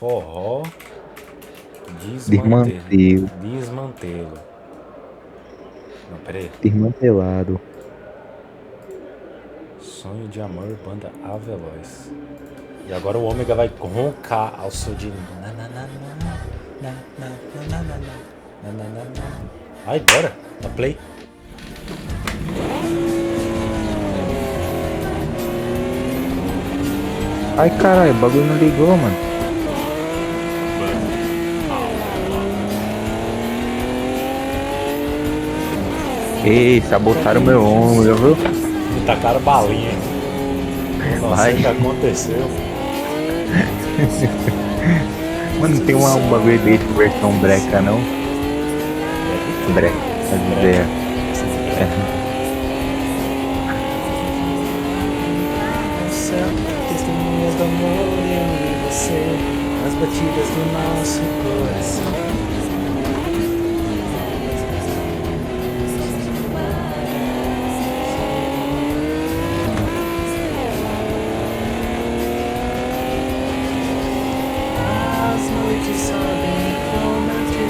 Forró Desmantelo. desmantelo. Não, pera aí. Desmantelado. Sonho de amor, banda A Veloz. E agora o ômega vai roncar ao som de. Ai, bora, dá play. Ai, caralho, o bagulho não ligou, mano. Ei, sabotaram meu ombro, viu? Me tacaram balinha, hein? Eu não sei Ai, o que aconteceu. mano, não tem um bagulho desse versão breca, não? Breca, as ideias. É. Céu, testemunhas do amor, eu e você, as batidas do nosso coração. As noites sobem como eu te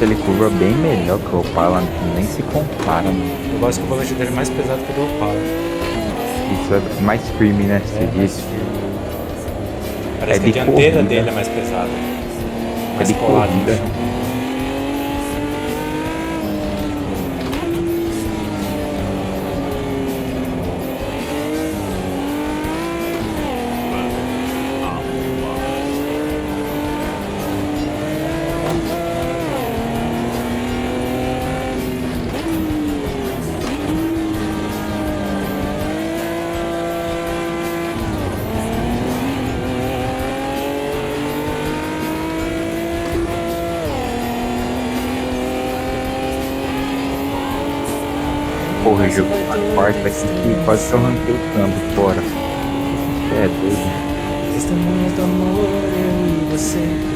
Ele curva bem melhor que o Opala, nem se compara, mano. Eu gosto que o volante dele é mais pesado que o do Opala. Isso é mais firme, né? Você Mais disse. firme. É Parece que a de dianteira corrida. dele é mais pesada. É Mais de colada no corrida. chão. Porra, eu joguei uma quarta aqui que quase que eu arranquei o câmbio fora. Você é doido. Testemunhas do amor, eu e você.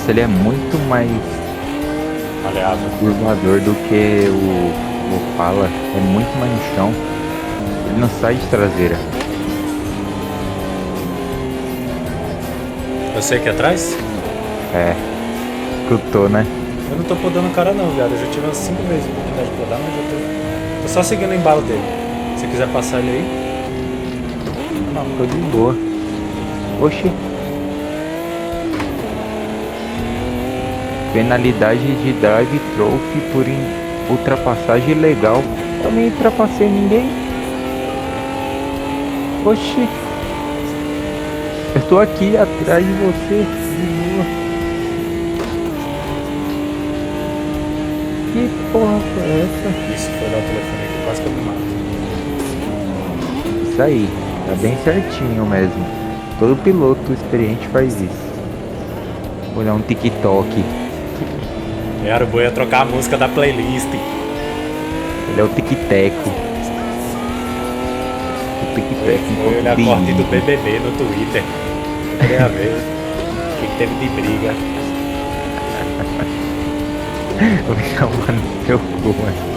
Ele é muito mais Maleável. curvador do que o Opala. É muito mais no chão. Ele não sai de traseira. Eu sei aqui atrás? É, escutou, né? Eu não tô podando o cara não, viado. Eu já tive umas 5 vezes a oportunidade de podar, mas já tô. Tô só seguindo o embalo dele. Se quiser passar ele aí. Não, tô de boa. Oxi. Penalidade de drive trophy por ultrapassagem ilegal. Eu nem ultrapassei ninguém. Oxi. Eu tô aqui atrás de você. De boa. Que porra foi essa? Isso, foi dar o telefone aqui, quase que eu me mato. Isso aí. Tá bem certinho mesmo. Todo piloto experiente faz isso. Vou dar um TikTok. Era bom ia trocar a música da playlist. Ele é o tic-teco. O tic-teco Foi enquanto olhar a corte do dirige. BBB no Twitter. Eu queria ver o que teve de briga. Vou chamar no seu cu, mano.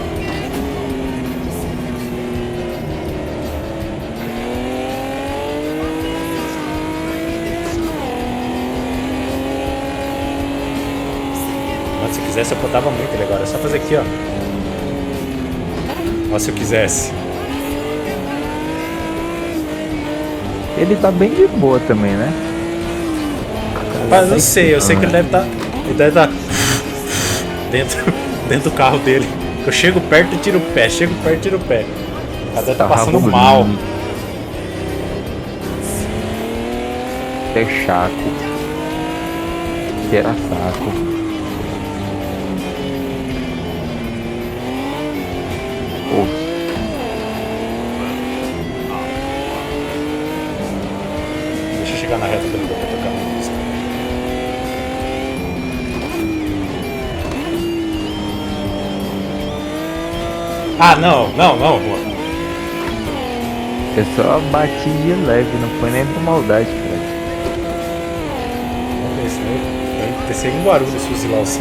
Mas se quisesse eu botava muito ele agora. É só fazer aqui, ó. Ó, se eu quisesse. Ele tá bem de boa também, né? Mas eu sei que ele deve estar. Ele deve estar dentro do carro dele. Eu chego perto e tiro o pé, chego perto e tiro o pé. Ela deve estar passando mal. É chaco. Cheira saco. Oh. Deixa eu chegar na reta dele pra tocar a música. Ah, não, Juan. Eu só bati de leve, não foi nem por maldade, cara. Vamos ver, senão eu descer em Guarulhos fuzilar você.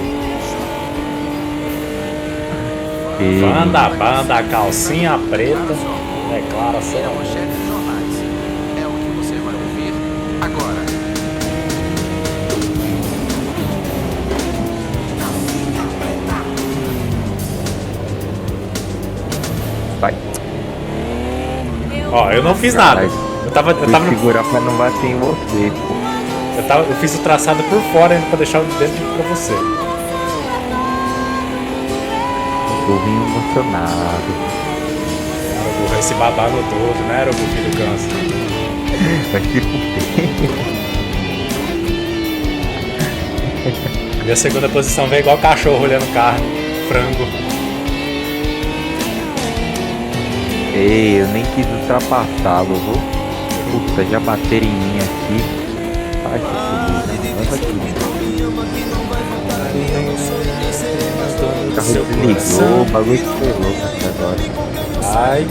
Banda, calcinha preta, declaração. É a manchete dos jornais. É o que você vai ouvir agora. Vai. Ó, eu não fiz nada. Eu tava Vou segurar pra não bater em você, pô. eu fiz o traçado por fora ainda pra deixar o dentro pra você. Tô bem emocionado. Arobu, esse babago todo, né, Arobu, filho do câncer? Vai se fuder. Minha segunda posição veio igual cachorro olhando carne, frango. Ei, eu nem quis ultrapassá-lo, viu? Puta, já bateram em mim aqui. Ai, que fuder. Mas aqui. O carro desligou, o bagulho estourou até agora. Ai.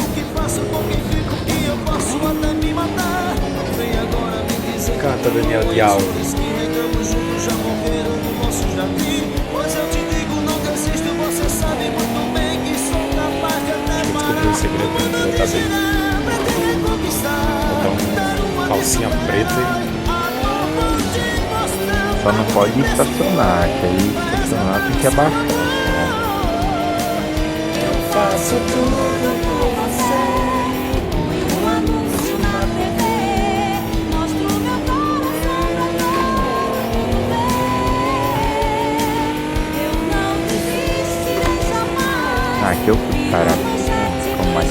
Canta, Daniel Dial. Descobri o segredo pra botar bem. Botar uma calcinha preta Só não pode estacionar, que aí estacionar tem que abaixar. Faço tudo por você. Um anúncio na TV. Mostro meu coração eu não desistirei jamais. Ah, que eu fui, caralho. Calma aí.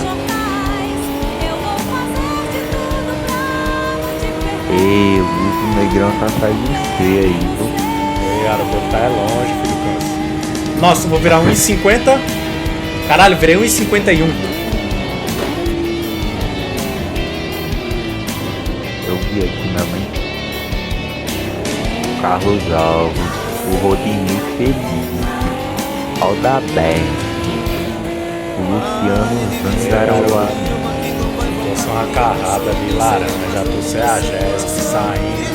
Eu vou fazer de tudo pra te perder. Ei, o Luto Negrão tá atrás de você aí, viu? Ei, Arobu, tá longe, filho do câncer. Nossa, eu vou virar 1,50. Caralho, virei 1,51. Eu vi aqui na mãe. Carlos Alves, o Rodinei Feliz, Aldabert, o Luciano Zangaroa. Trouxe uma carrada de laranja, já trouxe a Jéssica saindo.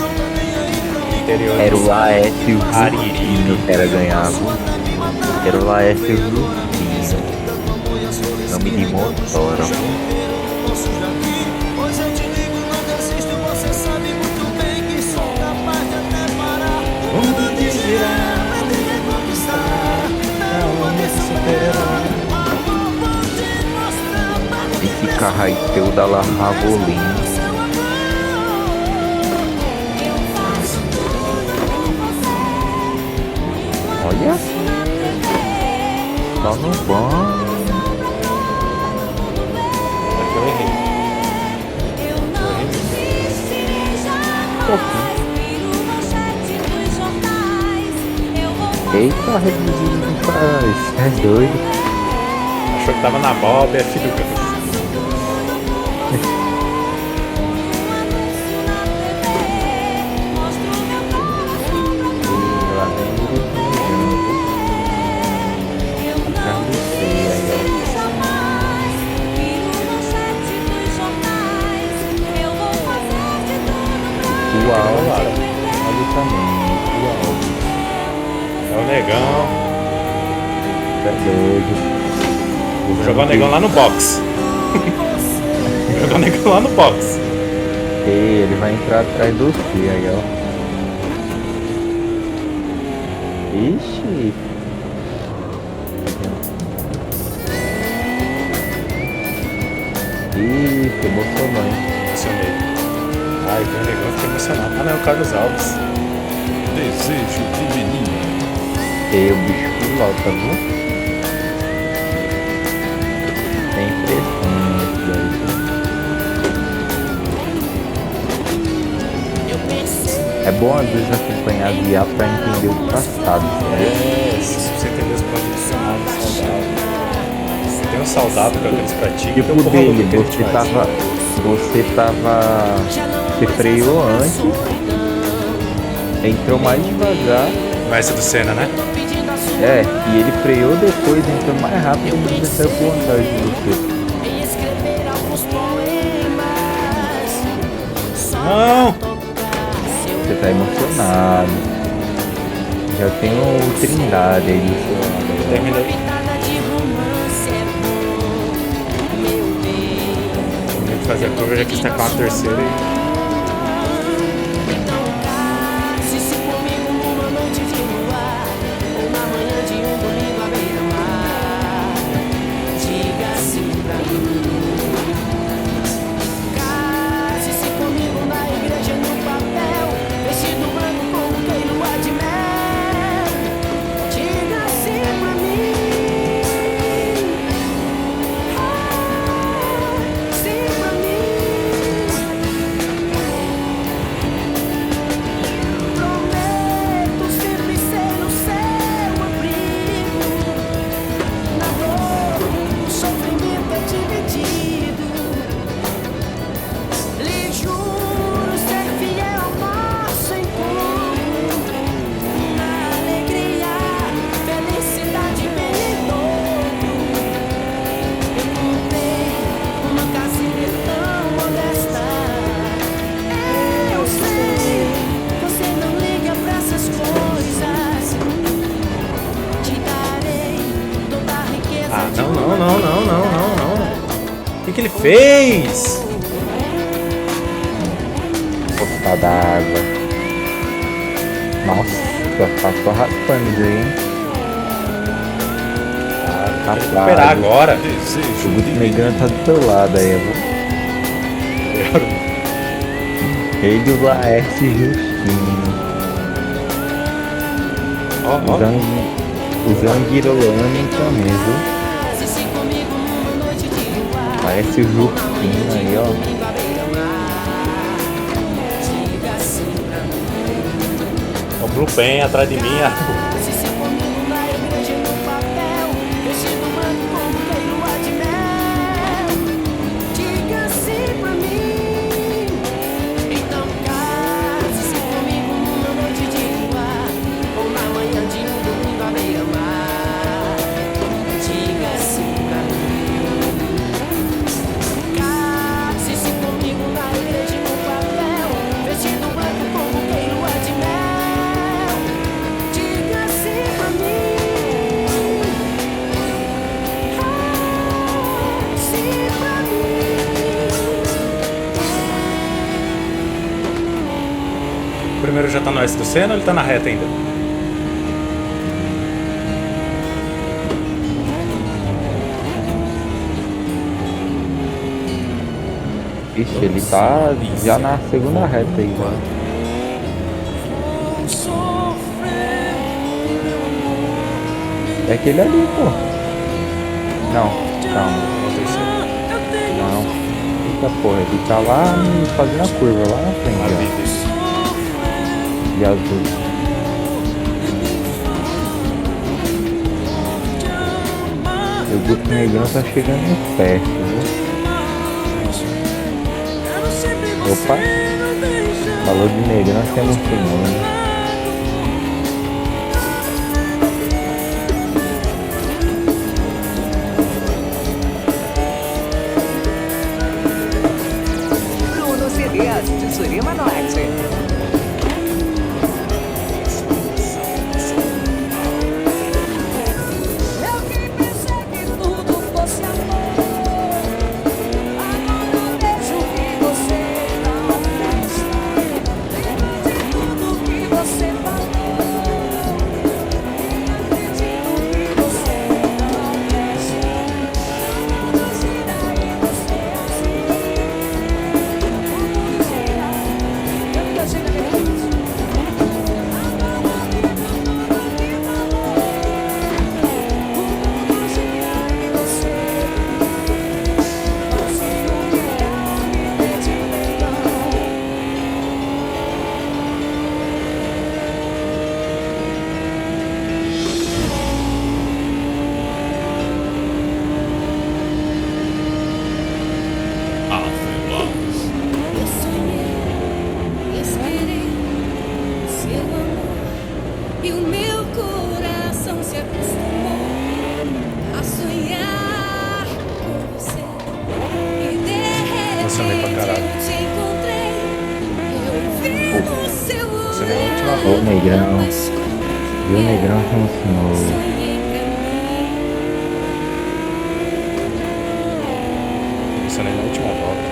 Interior Era o Laércio Ariri. Rufino que era ganhar, viu? Era o Laércio Rufino. Nome de motora. Esse carro aí teu da La Ravolina. Olha, só no bom. Aqui eu errei. Eu não desistirei jamais. Viro manchete dos jornais. Eu vou fazer Eita, reduzido não faz. É doido. Achou que tava na bola, é filho do câncer. Olha também, É o negão. é doido. Vou jogar o negão lá no box. Vou jogar o negão lá no box. Ei, ele vai entrar atrás do C aí, ó. Ixi, Se emocionou, hein? Emocionei. Ai, foi um negócio que emocionado. Ah, não, é o Carlos Alves. Desejo de menina. E o bicho pilota, viu? Tem impressão aqui, aí. É bom às vezes acompanhar a IA pra entender o passado, né? É, se você entender os pontos de personagem saudável. Tem um saudável que é o que eles praticam. Tipo tem um porra louca dele, que a gente faz. você freou antes, entrou mais devagar, Mas esse do Senna, né? e ele freou depois, entrou mais rápido e ainda saiu por vantagem de você. Não! Você tá emocionado. Já tem o Trindade aí do seu lado. Terminei. Terminei de fazer a curva, já quis tacar uma terceira e... O que ele fez? Poça d'água. Nossa, passou raspando isso aí, hein? Tem que recuperar agora. O Desejo Guto de Negano tá do teu lado aí, eu vou. Ele e o Laércio Justinho. Ó, O Zanguirolano também, viu? Parece o Justinho aí, ó. o Blue Pen atrás de mim. O primeiro já tá no S do Senna ou ele tá na reta ainda? Ixi, ele tá já na segunda reta aí, já. É aquele ali, pô. Não, calma. Não. Eita porra, ele tá lá fazendo a curva, lá na frente, ó. De azul. O Guto Negão tá chegando perto, viu? Opa! Falou de Negrão, se emocionando. Bruno CDs de Surima Norte. Eu que pensei que tudo fosse amor. Agora vejo que você não presta. Lembro de tudo que você Negrão. E o Negrão funcionou. Isso nem na última volta.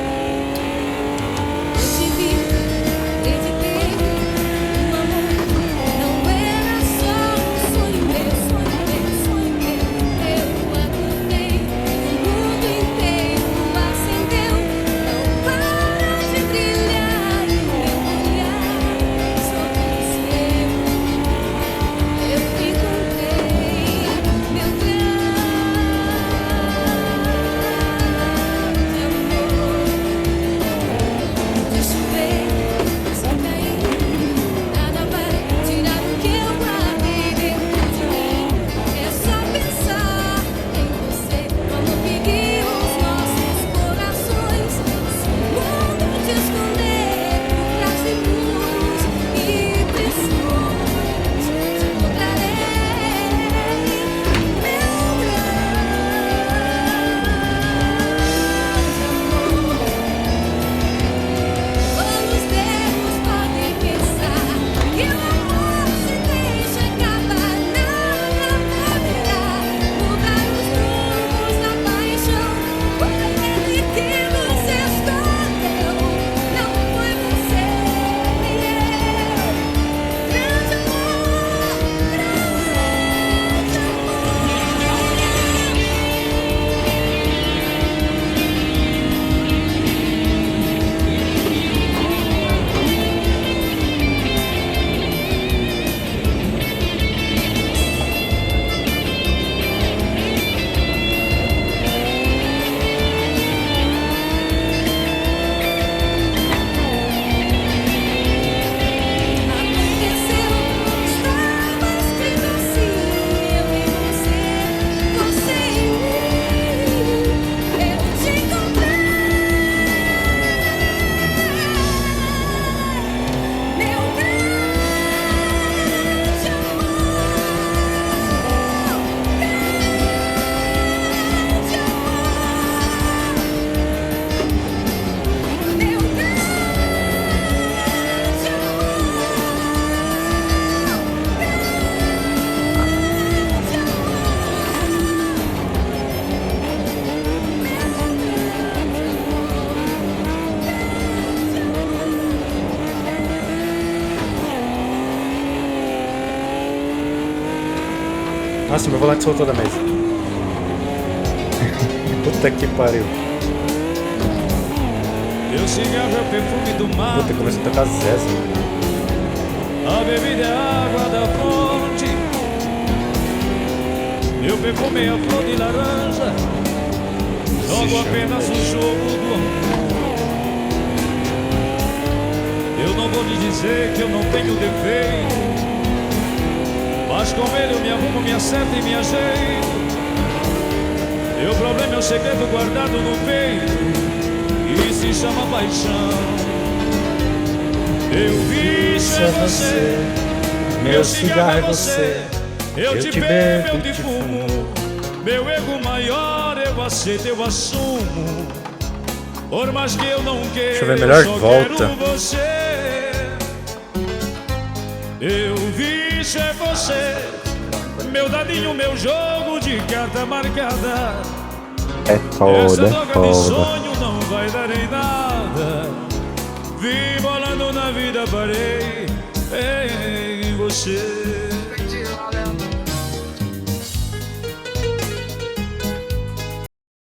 Nossa, meu volante soltou da mesa. Puta que pariu. Meu cigarro é o perfume do mar. Puta, começou a tocar Zezé. A bebida é a água da fonte. Meu perfume é a flor de laranja. Jogo apenas o jogo do amor. Eu não vou lhe dizer que eu não tenho defeito, mas com ele eu me arrumo, me acerto e me ajeito. Meu problema é o segredo guardado no peito, e se chama paixão. Meu vício é você, meu cigarro é você. Eu te bebo, eu te fumo. Meu erro maior eu aceito, eu assumo. Por mais que eu não queira, deixa eu ver melhor só volta. quero você. Meu vício é você, meu dadinho, meu jogo de carta marcada. É foda, Essa é droga de foda. sonho não vai dar em nada. Vim bolando na vida, parei em você.